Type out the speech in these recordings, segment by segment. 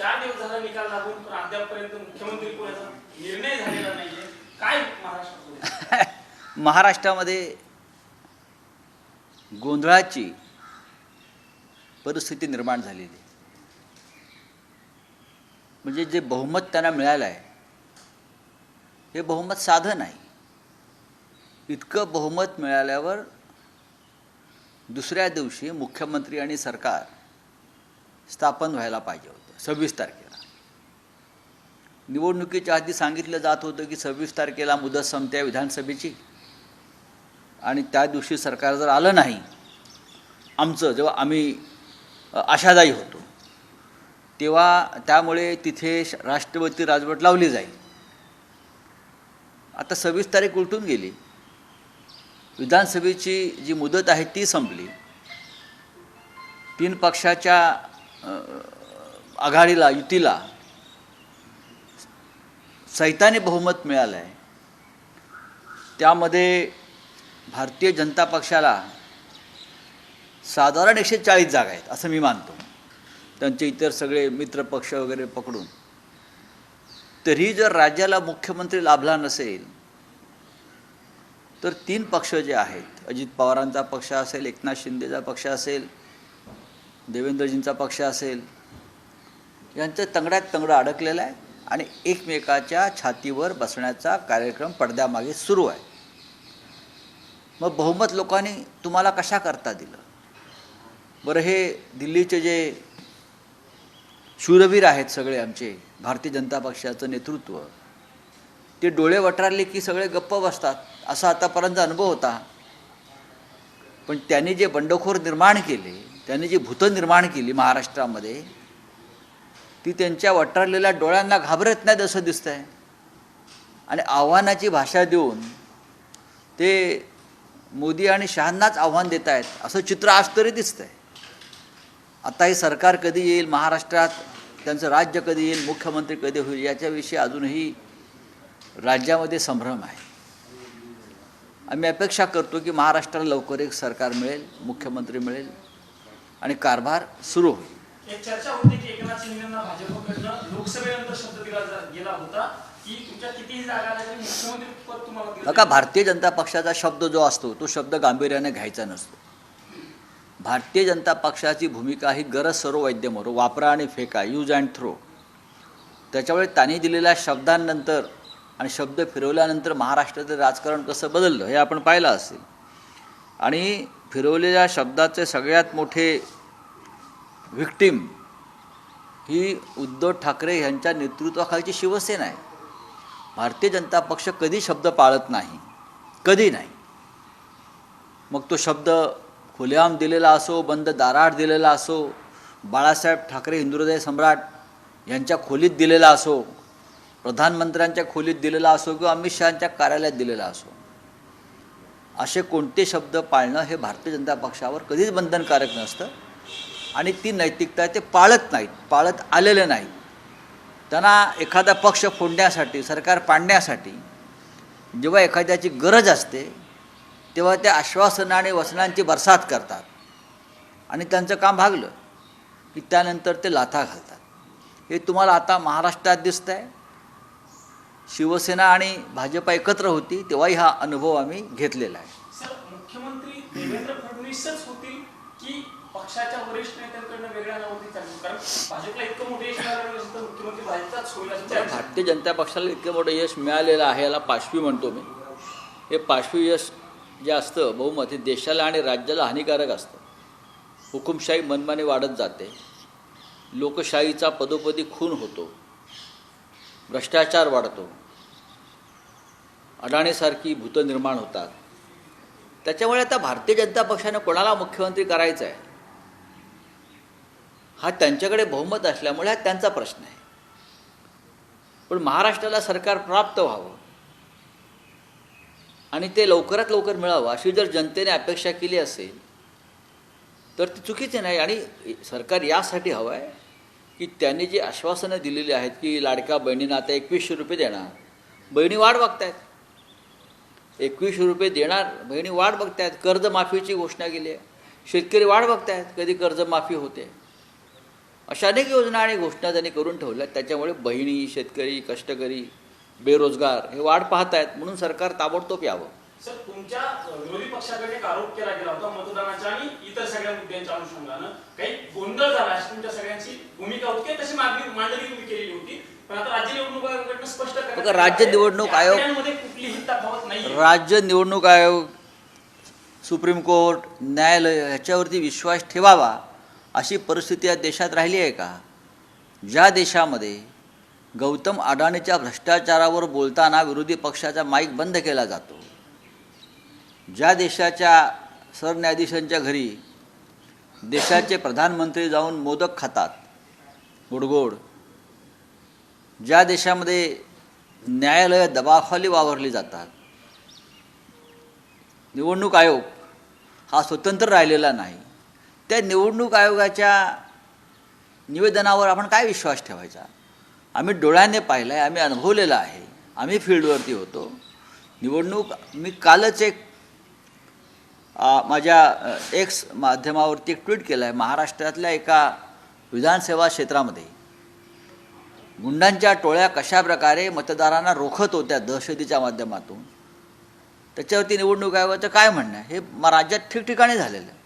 4 दिवस झाला निकाल लागून पण अद्यापपर्यंत मुख्यमंत्री कोणाचा निर्णय झालेला नाहीये. काय महाराष्ट्रात महाराष्ट्रामध्ये गोंधळाची परिस्थिती निर्माण झालेली आहे. म्हणजे जे बहुमत त्यांना मिळालं आहे हे बहुमत साधं नाही. इतकं बहुमत मिळाल्यावर दुसऱ्या दिवशी मुख्यमंत्री आणि सरकार स्थापन व्हायला पाहिजे होतं 26 तारखेला. निवडणुकीच्या आधी सांगितलं जात होतं की 26 तारखेला मुदत संपते विधानसभेची आणि त्या दिवशी सरकार जर आलं नाही, आमचं जेव्हा आम्ही आशादायी होतो तेव्हा त्यामुळे तिथे राष्ट्रपती राजवट लावली जाईल. आता 26 तारीख उलटून गेली, विधानसभेची जी मुदत आहे ती संपली, 3 पक्षाच्या आघाडीला युतीला सैतानी बहुमत मिळालं आहे. त्यामध्ये भारतीय जनता पक्षाला साधारण 140 जागा आहेत असं मी मानतो, त्यांचे इतर सगळे मित्र पक्ष वगैरे पकडून. तरी जर राज्याला मुख्यमंत्री लाभला नसेल तर 3 पक्ष जे आहेत, अजित पवारांचा पक्ष असेल, एकनाथ शिंदेचा पक्ष असेल, देवेंद्रजींचा पक्ष असेल, यांचं तंगड्यात तंगडं अडकलेलं आहे आणि एकमेकाच्या छातीवर बसण्याचा कार्यक्रम पडद्यामागे सुरू आहे. मग बहुमत लोकांनी तुम्हाला कशा करता दिलं बरं? हे दिल्लीचे जे शूरवीर आहेत सगळे आमचे भारतीय जनता पक्षाचं नेतृत्व, ते डोळे वटारले की सगळे गप्प बसतात असा आतापर्यंत अनुभव होता. पण त्यांनी जे बंडखोर निर्माण केले, त्यांनी जी भूतं निर्माण केली महाराष्ट्रामध्ये, ती त्यांच्या वटारलेल्या डोळ्यांना घाबरत नाहीत असं दिसतंय. आणि आव्हानाची भाषा देऊन ते मोदी आणि शहांनाच आव्हान देत आहेत असं चित्र आज तरी दिसतंय. आता हे सरकार कधी येईल महाराष्ट्रात, त्यांचं राज्य कधी येईल, मुख्यमंत्री कधी होईल, याच्याविषयी अजूनही राज्यामध्ये संभ्रम आहे. आम्ही अपेक्षा करतो की महाराष्ट्राला लवकर एक सरकार मिळेल, मुख्यमंत्री मिळेल आणि कारभार सुरू होईल. एक चर्चा होती की एकनाथ शिंदेंना भाजपकडनं लोकसभेनंतर शब्द दिला गेला होता की तुमच्या कितीही जागा आल्या तरी मुख्यमंत्री पद तुम्हाला दिलं. नका, भारतीय जनता पक्षाचा शब्द जो असतो तो शब्द गांभीर्याने घ्यायचा नसतो. भारतीय जनता पक्षाची भूमिका ही गरज सर्व वैद्य मरो, वापरा आणि फेका, यूज अँड थ्रो. त्याच्यामुळे त्यांनी दिलेल्या शब्दांनंतर आणि शब्द फिरवल्यानंतर महाराष्ट्रातील राजकारण कसं बदललं हे आपण पाहिलं असेल. आणि फिरवलेल्या शब्दाचे सगळ्यात मोठे व्हिक्टीम ही उद्धव ठाकरे यांच्या नेतृत्वाखालची शिवसेना आहे. भारतीय जनता पक्ष कधी शब्द पाळत नाही, कधी नाही. मग तो शब्द खुलेआम दिलेला असो, बंद दाराआड दिलेला असो, बाळासाहेब ठाकरे हिंदुहृदय सम्राट यांच्या खोलीत दिलेला असो, प्रधानमंत्र्यांच्या खोलीत दिलेला असो किंवा अमित शहांच्या कार्यालयात दिलेला असो, असे कोणते शब्द पाळणं हे भारतीय जनता पक्षावर कधीच बंधनकारक नसतं. आणि ती नैतिकता ते पाळत नाहीत, पाळत आलेले नाहीत. त्यांना एखादा पक्ष फोडण्यासाठी, सरकार पाडण्यासाठी जेव्हा एखाद्याची गरज असते तेव्हा ते आश्वासनं आणि वचनांची बरसात करतात आणि त्यांचं काम भागलं की त्यानंतर ते लाथा घालतात. हे तुम्हाला आता महाराष्ट्रात दिसतं आहे. शिवसेना आणि भाजप एकत्र होती तेव्हाही हा अनुभव आम्ही घेतलेला आहे. सर, मुख्यमंत्री देवेंद्र फडणवीसच होतील की पक्षाच्या वरिष्ठ नेत्यांकडनं वेगळ्या नावाची चालू? कारण भाजपला इतकं मोठं यश मिळालं तर मुख्यमंत्री भाजपचाच होईल असं चर्चा. भारतीय जनता पक्षाला इतकं मोठं यश मिळालेलं आहे, याला पाशवी म्हणतो मी. हे पाशवी यश जे असतं बहुमत, हे देशाला आणि राज्याला हानिकारक असतं. हुकुमशाही मनमानी वाढत जाते, लोकशाहीचा पदोपदी खून होतो, भ्रष्टाचार वाढतो, अडाणीसारखी भूतं निर्माण होतात. त्याच्यामुळे आता भारतीय जनता पक्षाने कोणाला मुख्यमंत्री करायचं आहे हा त्यांच्याकडे बहुमत असल्यामुळे हा त्यांचा प्रश्न आहे. पण महाराष्ट्राला सरकार प्राप्त व्हावं आणि ते लवकरात लवकर मिळावं अशी जर जनतेने अपेक्षा केली असेल तर ती चुकीची नाही. आणि सरकार यासाठी हवं आहे की त्यांनी जी आश्वासनं दिलेली आहेत की लाडक्या बहिणींना आता 2100 रुपये देणार, बहिणी वाट बघतायत, 2100 रुपये देणार, बहिणी वाट बघतायत. कर्जमाफीची घोषणा केली आहे, शेतकरी वाट बघतायत कधी कर्जमाफी होते. अशा अनेक योजना आणि घोषणा त्यांनी करून ठेवल्या. त्याच्यामुळे बहिणी, शेतकरी, कष्टकरी, बेरोजगार हे वाढ पाहत आहेत. म्हणून सरकार ताबडतोब यावं. सर, तुमच्या विरोधी पक्षाकडे एक आरोप केला गेला होता मतदानाच्या आणि इतर सगळ्या मुद्द्यांच्या अनुषंगानं काही गोंधळ झाला अशी तुमच्या सगळ्यांची भूमिका होती, तशी मांडणी तुम्ही केलेली होती. पण आता राज्य निवडणूक आयोगाकडनं स्पष्ट करण्यात राज्य निवडणूक आयोग कुठलीही तफावत नाही. राज्य निवडणूक आयोग, सुप्रीम कोर्ट, न्यायालय ह्याच्यावरती विश्वास ठेवावा अशी परिस्थिती या देशात राहिली आहे का? ज्या देशामध्ये गौतम अडाणीच्या भ्रष्टाचारावर बोलताना विरोधी पक्षाचा माईक बंद केला जातो, ज्या देशाच्या सरन्यायाधीशांच्या घरी देशाचे प्रधानमंत्री जाऊन मोदक खातात गोडगोड, ज्या देशामध्ये न्यायालय दबावाखाली वावरली जातात, निवडणूक आयोग हा स्वतंत्र राहिलेला नाही. त्या निवडणूक आयोगाच्या निवेदनावर आपण काय विश्वास ठेवायचा? आम्ही डोळ्याने पाहिलं आहे, आम्ही अनुभवलेलं आहे, आम्ही फील्डवरती होतो. निवडणूक मी कालच एक माझ्या एक्स माध्यमावरती एक ट्विट केलं आहे. महाराष्ट्रातल्या एका विधानसेवा क्षेत्रामध्ये गुंडांच्या टोळ्या कशा प्रकारे मतदारांना रोखत होत्या दहशतीच्या माध्यमातून, त्याच्यावरती निवडणूक आयोगाचं काय म्हणणं आहे? हे राज्यात ठिकठिकाणी झालेलं आहे.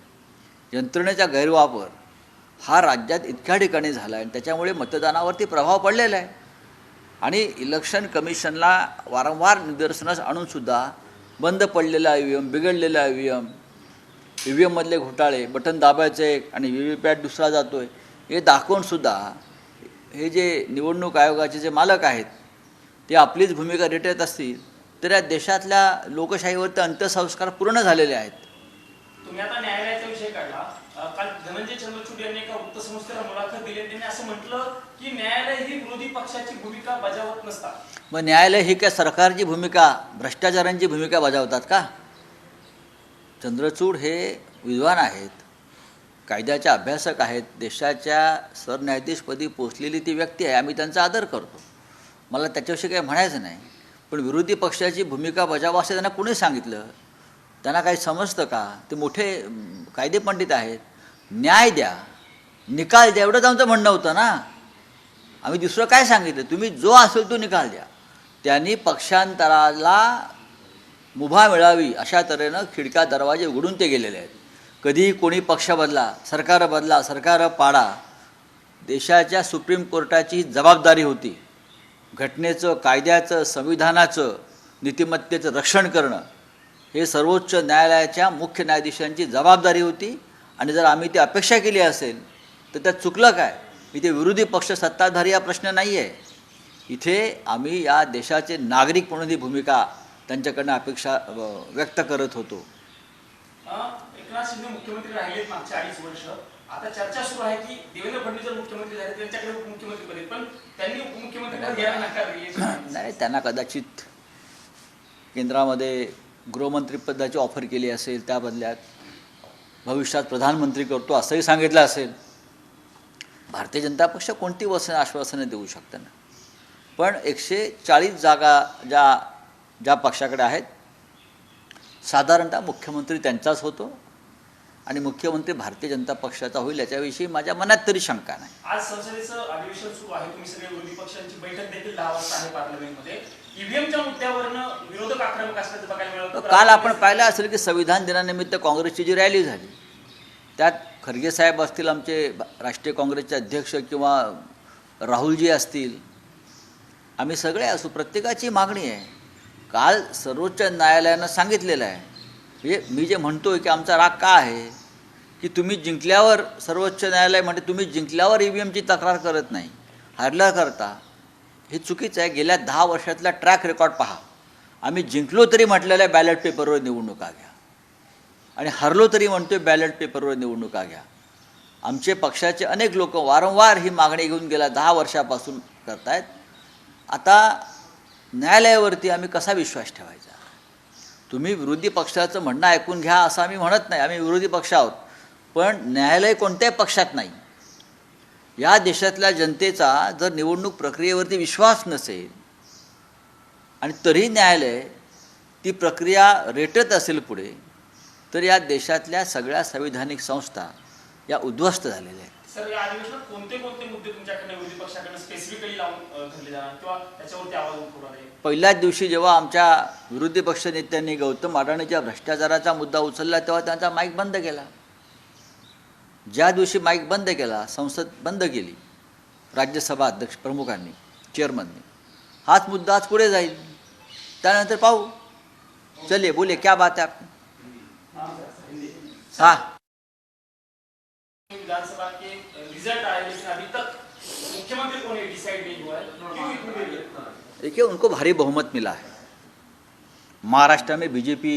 यंत्रणेचा गैरवापर हा राज्यात इतक्या ठिकाणी झाला आहे आणि त्याच्यामुळे मतदानावरती प्रभाव पडलेला आहे. आणि इलेक्शन कमिशनला वारंवार निदर्शनास आणूनसुद्धा बंद पडलेला EVM, बिघडलेला EVM मधले घोटाळे, बटन दाबायचे आणि VVPAT दुसरा जातो आहे, हे दाखवूनसुद्धा हे जे निवडणूक आयोगाचे जे मालक आहेत ते आपलीच भूमिका रेटत असतील तर या देशातल्या लोकशाहीवरती अंत्यसंस्कार पूर्ण झालेले आहेत. तुम्ही आता न्यायालयाचा विषय काढला. काल धनंजय चंद्रचूड यांनी एका वृत्तसंस्थेला मुलाखत दिली. त्यांनी असं म्हटलं की न्यायालय ही विरोधी पक्षाची भूमिका बजावत नसतात. मग न्यायालय ही काय सरकारची भूमिका, भ्रष्टाचारांची भूमिका बजावतात का? चंद्रचूड हे विद्वान आहेत, कायद्याचे अभ्यासक आहेत, देशाच्या सरन्यायाधीशपदी पोचलेली ती व्यक्ती आहे. आम्ही त्यांचा आदर करतो, मला त्याच्याविषयी काही म्हणायचं नाही. पण विरोधी पक्षाची भूमिका बजावा असं त्यांना कोणी सांगितलं? त्यांना काही समजतं का? ते मोठे कायदेपंडित आहेत. न्याय द्या, निकाल द्या, एवढंच आमचं म्हणणं होतं ना. आम्ही दुसरं काय सांगितलं? तुम्ही जो असेल तो निकाल द्या. त्यांनी पक्षांतराला मुभा मिळावी अशा तऱ्हेनं खिडक्या दरवाजे उघडून ते गेलेले आहेत. कधीही कोणी पक्ष बदला, सरकार पाडा, देशाच्या सुप्रीम कोर्टाची जबाबदारी होती घटनेचं, कायद्याचं, संविधानाचं, नीतिमत्तेचं रक्षण करणं. हे सर्वोच्च न्यायालयाच्या मुख्य न्यायाधीशांची जबाबदारी होती. आणि जर आम्ही ती अपेक्षा केली असेल तर त्यात चुकलं काय? इथे विरोधी पक्ष सत्ताधारी हा प्रश्न नाही आहे. इथे आम्ही या देशाचे नागरिक म्हणून ही भूमिका त्यांच्याकडनं अपेक्षा व्यक्त करत होतो. एकनाथ शिंदे मुख्यमंत्री राहिलेत मागच्या 40 वर्ष. आता चर्चा सुरू आहे की देवेंद्र फडणवीस जर मुख्यमंत्री झाले त्यांच्याकडे उपमुख्यमंत्री पद, पण त्यांनी उपमुख्यमंत्री घ्यायला नकार दिले. नाही, त्यांना कदाचित केंद्रामध्ये गृहमंत्री पदाची ऑफर केली असेल, त्या बदल्यात भविष्यात प्रधानमंत्री करतो असंही सांगितलं असेल. भारतीय जनता पक्ष कोणती आश्वासनं देऊ शकतं ना. पण 140 जागा ज्या पक्षाकडे आहेत, साधारणतः मुख्यमंत्री त्यांचाच होतो आणि मुख्यमंत्री भारतीय जनता पक्षाचा होईल याच्याविषयी माझ्या मनात तरी शंका नाही. आज संसदेचं अधिवेशन सुरू आहे. तुम्ही सगळे विरोधी पक्षांची बैठक देखील 10 वाजता आहे पार्लमेंटमध्ये. ईव्हीएमच्या मुद्द्यावरनं विरोधक आक्रमक असल्याचं बघायला मिळतं. काल आपण पाहिलं असेल की संविधान दिनानिमित्त काँग्रेसची जी रॅली झाली त्यात खरगे साहेब असतील, आमचे राष्ट्रीय काँग्रेसचे अध्यक्ष, किंवा राहुलजी असतील, आम्ही सगळे असू, प्रत्येकाची मागणी आहे. काल सर्वोच्च न्यायालयानं सांगितलेलं आहे, म्हणजे मी जे म्हणतोय की आमचा राग का आहे की तुम्ही जिंकल्यावर, सर्वोच्च न्यायालय म्हणते तुम्ही जिंकल्यावर EVMची तक्रार करत नाही, हारल्या करता. हे चुकीचं आहे. गेल्या 10 वर्षातला ट्रॅक रेकॉर्ड पहा. आम्ही जिंकलो तरी म्हटलेलं आहे बॅलेट पेपरवर निवडणुका घ्या, आणि हरलो तरी म्हणतोय बॅलेट पेपरवर निवडणुका घ्या. आमचे पक्षाचे अनेक लोक वारंवार ही मागणी घेऊन गेल्या 10 वर्षापासून करतायत. आता न्यायालयावरती आम्ही कसा विश्वास ठेवायचा? तुम्ही विरोधी पक्षाचं म्हणणं ऐकून घ्या असं आम्ही म्हणत नाही, आम्ही विरोधी पक्ष आहोत. पण न्यायालय कोणत्याही पक्षात नाही. या देशातल्या जनतेचा जर निवडणूक प्रक्रियेवरती विश्वास नसेल आणि तरी न्यायालय ती प्रक्रिया रेटत असेल पुढे, तर या देशातल्या सगळ्या संविधानिक संस्था या उद्ध्वस्त झालेल्या आहेत. सर या अधिवेशनात कोणते कोणते मुद्दे तुमच्याकडे विरोधी पक्षाकडे स्पेसिफिकली लावून धरले जाणार किंवा त्याच्यावरती आवाज उठवणार आहे? पहिल्याच दिवशी जेव्हा आमच्या विरोधी पक्ष नेत्यांनी गौतम अडाणीच्या भ्रष्टाचाराचा मुद्दा उचलला तेव्हा त्यांचा माईक बंद केला. ज्या दिवशी माईक बंद केला, संसद बंद केली, राज्यसभा अध्यक्ष प्रमुखांनी, चेअरमननी, हाच मुद्दा आज पुढे जाईल. त्यानंतर पाहू, चलिए बोले क्या बात है आपकी. हाँ, विधानसभा के रिजल्ट आए लेकिन अभी तक मुख्यमंत्री को नहीं डिसाइड नहीं हुआ है, क्यों इतनी देरी है? देखिए उनको भारी बहुमत मिला है. महाराष्ट्र में बीजेपी,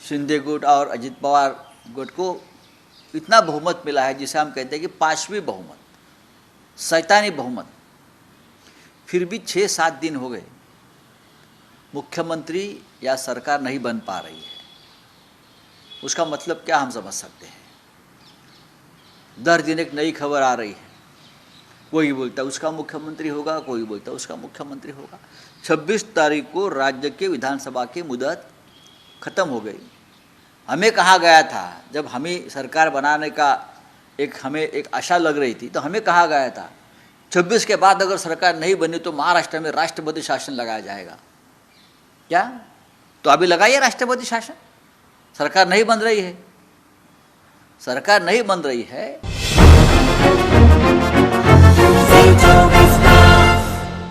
शिंदे गुट और अजित पवार गुट को इतना बहुमत मिला है जिसे हम कहते हैं कि पांचवी बहुमत, शैतानी बहुमत. फिर भी 6-7 दिन हो गए, मुख्यमंत्री या सरकार नहीं बन पा रही है. उसका मतलब क्या हम समझ सकते हैं. दर दिन एक नई खबर आ रही है. कोई बोलता है उसका मुख्यमंत्री होगा, कोई बोलता है उसका मुख्यमंत्री होगा. 26 तारीख को राज्य के विधानसभा की मुदत खत्म हो गई. हमें कहा गया था, जब हमें सरकार बनाने का हमें एक आशा लग रही थी, तो हमें कहा गया था 26 के बाद अगर सरकार नहीं बनी तो महाराष्ट्र में राष्ट्रपति शासन लगाया जाएगा. क्या? तो अभी लगाइए राष्ट्रपति शासन. सरकार नहीं बन रही है, सरकार नहीं बन रही है.